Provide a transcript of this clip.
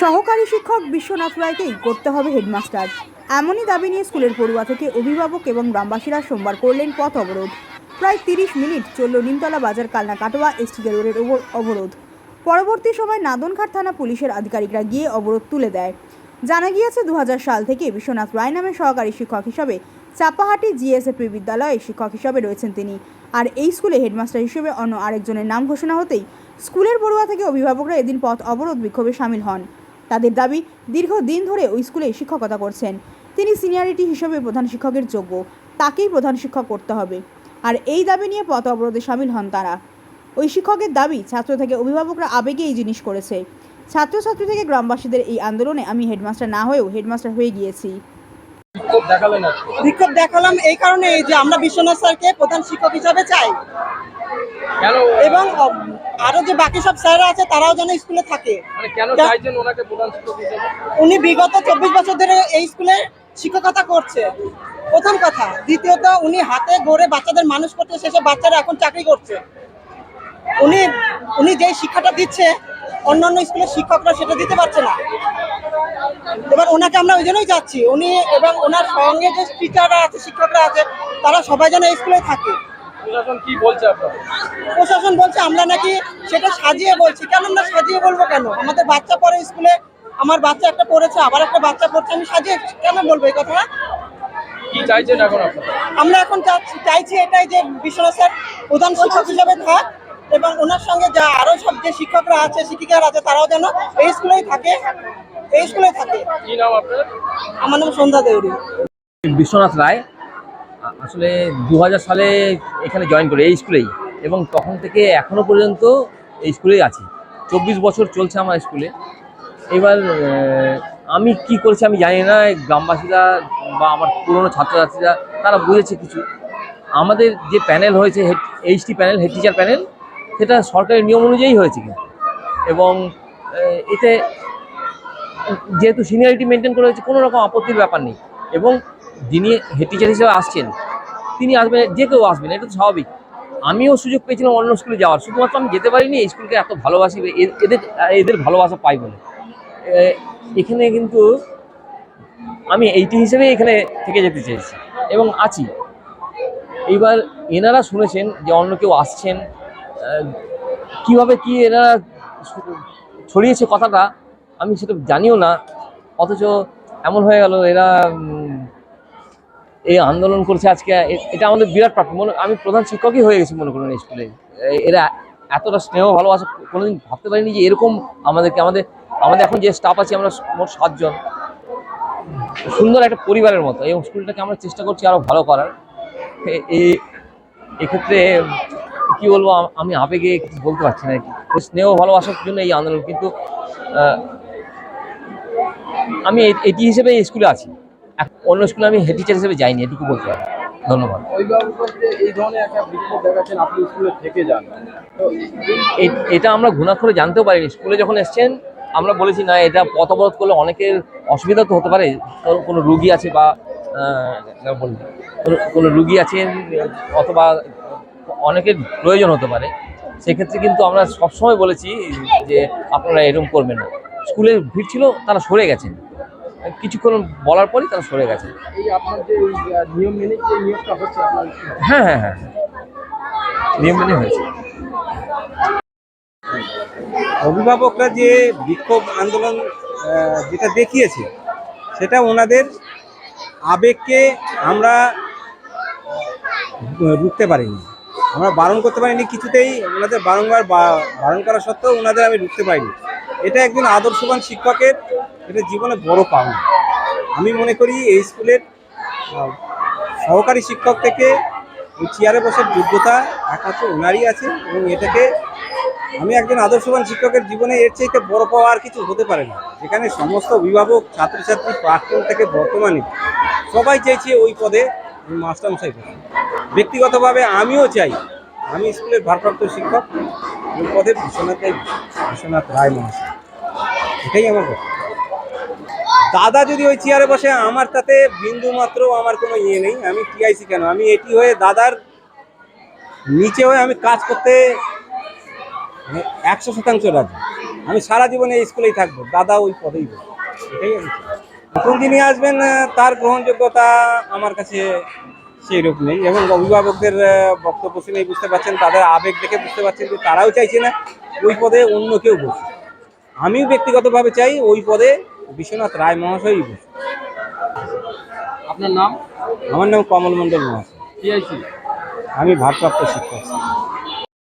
সহকারী শিক্ষক বিশ্বনাথ রায়কেই করতে হবে হেডমাস্টার, এমনই দাবি নিয়ে স্কুলের পড়ুয়া থেকে অভিভাবক এবং গ্রামবাসীরা সোমবার করলেন পথ অবরোধ। প্রায় 30 মিনিট চলল নিমতলা বাজার কালনা কাটোয়া এসটিকে রোডের অবরোধ। পরবর্তী সময় নাদনঘাট থানা পুলিশের আধিকারিকরা গিয়ে অবরোধ তুলে দেয়। জানা গিয়েছে 2000 সাল থেকে বিশ্বনাথ রায় নামে সহকারী শিক্ষক হিসাবে চাপাহাটি জিএসএপি বিদ্যালয়ে শিক্ষক হিসাবে রয়েছেন তিনি। আর এই স্কুলে হেডমাস্টার হিসেবে অন্য আরেকজনের নাম ঘোষণা হতেই স্কুলের পড়ুয়া থেকে অভিভাবকরা এদিন পথ অবরোধ বিক্ষোভে সামিল হন। তাদের দাবি, দীর্ঘদিন ধরে ওই স্কুলে শিক্ষকতা করছেন তিনি, সিনিয়রিটি হিসেবে প্রধান শিক্ষকের যোগ্য, তাকেই প্রধান শিক্ষক করতে হবে। আর এই দাবি নিয়ে পথ অবরোধে সামিল হন তারা। ওই শিক্ষকের দাবি, ছাত্র থেকে অভিভাবকরা আবেগে এই জিনিস করেছে। ছাত্রছাত্রী থেকে গ্রামবাসীদের এই আন্দোলনে আমি হেডমাস্টার না হয়েও হেডমাস্টার হয়ে গিয়েছি। বিক্ষোভ দেখালাম এই কারণে যে আমরা বিশ্বনাথ স্যারকে প্রধান শিক্ষক হিসাবে চাই, এবং আরো যে বাকি সব স্যাররা আছে তারাও যেন স্কুলে থাকে। উনি বিগত 24 বছর ধরে এই স্কুলে শিক্ষকতা করছে, প্রথম কথা। দ্বিতীয়ত, উনি হাতে গড়ে বাচ্চাদের মানুষ করতে, সেসব বাচ্চারা এখন চাকরি করছে। উনি যে শিক্ষাটা দিচ্ছে অন্যান্য স্কুলের শিক্ষকরা সেটা দিতে পারছে না। এবার ওনাকে আমরা ওই জন্যই চাচ্ছি, উনি এবং ওনার সঙ্গে যে টিচাররা আছে, শিক্ষকরা আছে, তারা সবাই যেন এই স্কুলে থাকে। প্রশাসন কি বলছে আপনারা? প্রশাসন বলছে আমরা নাকি সেটা সাজিয়ে বলছি। কেন আমরা সাজিয়ে বলবো? কেন? আমাদের বাচ্চা পড়ে স্কুলে, আমার বাচ্চা একটা পড়েছে, আবার একটা বাচ্চা পড়ছে, আমি সাজিয়ে কেন বলবো এই কথা? কি চাইছেন এখন আপনারা? আমরা এখন চাইছি এটাই যে বিশ্বনাথ স্যার প্রধান শিক্ষক হিসেবে থাক, এবং ওনার সঙ্গে যা আরো সব যে শিক্ষকরা আছে, শিক্ষিকারা আছে, তারাও যেন এই স্কুলেই থাকে, এই স্কুলে থাকে। কি নাম আপনার? আমার নাম সন্ধ্যা দেউরি। বিশ্বনাথ রায় আসলে 2000 সালে এখানে জয়েন করে এই স্কুলেই, এবং তখন থেকে এখনো পর্যন্ত এই স্কুলেই আছি। 24 বছর চলছে আমার স্কুলে। এবার আমি কি করেছি আমি জানি না, গ্রামবাসীরা বা আমার পুরনো ছাত্রছাত্রীরা তারা বুঝেছে কিছু। আমাদের যে প্যানেল হয়েছে HT panel, head teacher panel, সেটা সরকারের নিয়ম অনুযায়ী হয়েছে কিন্তু, এবং এতে যেহেতু সিনিয়রিটি মেনটেন করা হয়েছে, কোনো রকম আপত্তির ব্যাপার নেই। এবং যিনি হেড টিচার হিসেবে আসছেন তিনি আসবেন, যে কেউ আসবেন, এটা তো স্বাভাবিক। আমিও সুযোগ পেয়েছিলাম অন্য স্কুলে যাওয়ার, শুধুমাত্র আমি যেতে পারিনি এই স্কুলকে এত ভালোবাসি, এদের ভালোবাসা পাই বলে। এখানে কিন্তু আমি এইটি হিসেবে এখানে থেকে যেতে চেয়েছি এবং আছি। এইবার এনারা শুনেছেন যে অন্য কেউ আসছেন, কিভাবে কি এনারা ছড়িয়েছে কথাটা আমি সেটা জানিও না, অথচ এমন হয়ে গেল এরা এই আন্দোলন করছে আজকে। এটা আমাদের বিরাট প্রাপ্য। আমি প্রধান শিক্ষকই হয়ে গেছি মনে করুন এই স্কুলে। এরা এতটা স্নেহ ভালোবাসা কোনোদিন ভাবতে পারিনি যে এরকম আমাদের এখন যে স্টাফ আছে আমরা মোট 7 জন, সুন্দর একটা পরিবারের মতো, এবং স্কুলটাকে আমরা চেষ্টা করছি আরো ভালো করার। এক্ষেত্রে কি বলবো, আমি আবেগে কিছু বলতে পারছি না। স্নেহ ভালোবাসার জন্য এই আন্দোলন, কিন্তু আমি এটি হিসেবে এই স্কুলে আছি। অন্য স্কুলে আমি হেড টিচার হিসেবে যাইনি, এটুকু বলতে পারি। ধন্যবাদ। এই ধরনের একটা বিক্ষোভ দেখাচ্ছেন, আপনি স্কুলে থেকে যান, তো এটা আমরা ঘুণাক্ষরে জানতেও পারিনি। স্কুলে যখন এসছেন আমরা বলেছি না, এটা পথ অবরোধ করলে অনেকের অসুবিধা তো হতে পারে, কোনো রুগী আছে বা কোনো রুগী আছেন, অথবা অনেকের প্রয়োজন হতে পারে। সেক্ষেত্রে কিন্তু আমরা সবসময় বলেছি যে আপনারা এরকম করবেন না। স্কুলের ভিড় ছিল, তারা সরে গেছেন, কিছুক্ষণ বলার পরই তারা সরে গেছে। এই আপনার যে নিয়ম মেনে যে নিয়োগটা হচ্ছে আপনার? হ্যাঁ হ্যাঁ হ্যাঁ, নিয়ম মেনে হয়েছে। অভিভাবকরা যে বিক্ষোভ আন্দোলন যেটা দেখিয়েছে, সেটা ওনাদের আবেগকে আমরা রুখতে পারিনি, আমরা বারণ করতে পারিনি কিছুতেই। ওনাদের বারংবার বারণ করা সত্ত্বেও ওনাদের আমি রুখতে পারিনি। এটা একজন আদর্শবান শিক্ষকের এটা জীবনে বড় পাওনা। আমি মনে করি এই স্কুলের সহকারী শিক্ষক থেকে ওই চেয়ারে বসার যোগ্যতা একমাত্র ওনারই আছে, এবং এটাকে আমি একজন আদর্শবান শিক্ষকের জীবনে এর চাইতে বড় পাওয়া আর কিছু হতে পারে না, যেখানে সমস্ত অভিভাবক, ছাত্রছাত্রী, প্রাক্তন থেকে বর্তমানে সবাই চাইছে ওই পদে মাস্টারমশাই করতে। ব্যক্তিগতভাবে আমিও চাই আমি স্কুলের ভারপ্রাপ্ত শিক্ষক ওই পদে বিশ্বনাথ রায় মহাশয়, এটাই আমার কথা। দাদা যদি ওই চেয়ারে বসে, আমার তাতে বিন্দু মাত্র আমার কোনো ইয়ে নেই। আমি টিআইসি কেন, আমি এটি হয়ে দাদার নিচে হয়ে আমি কাজ করতে 100% রাজি। আমি সারা জীবনে এই স্কুলেই থাকবো, দাদা ওই পদেই বসবে, এটাই আমি চাই। নতুন যিনি আসবেন তার গ্রহণযোগ্যতা আমার কাছে সেই রূপ নেই, এবং অভিভাবকদের বক্তব্য শুনেই বুঝতে পারছেন, তাদের আবেগ দেখে বুঝতে পারছেন যে তারাও চাইছে না ওই পদে অন্য কেউ বসুক। আমিও ব্যক্তিগতভাবে চাই ওই পদে বিশ্বনাথ রায় মহাশয়ই বসুক। আপনার নাম? আমার নাম কমল মণ্ডল মহাশয়, টিআইসি। আমি ভারপ্রাপ্ত শিক্ষক।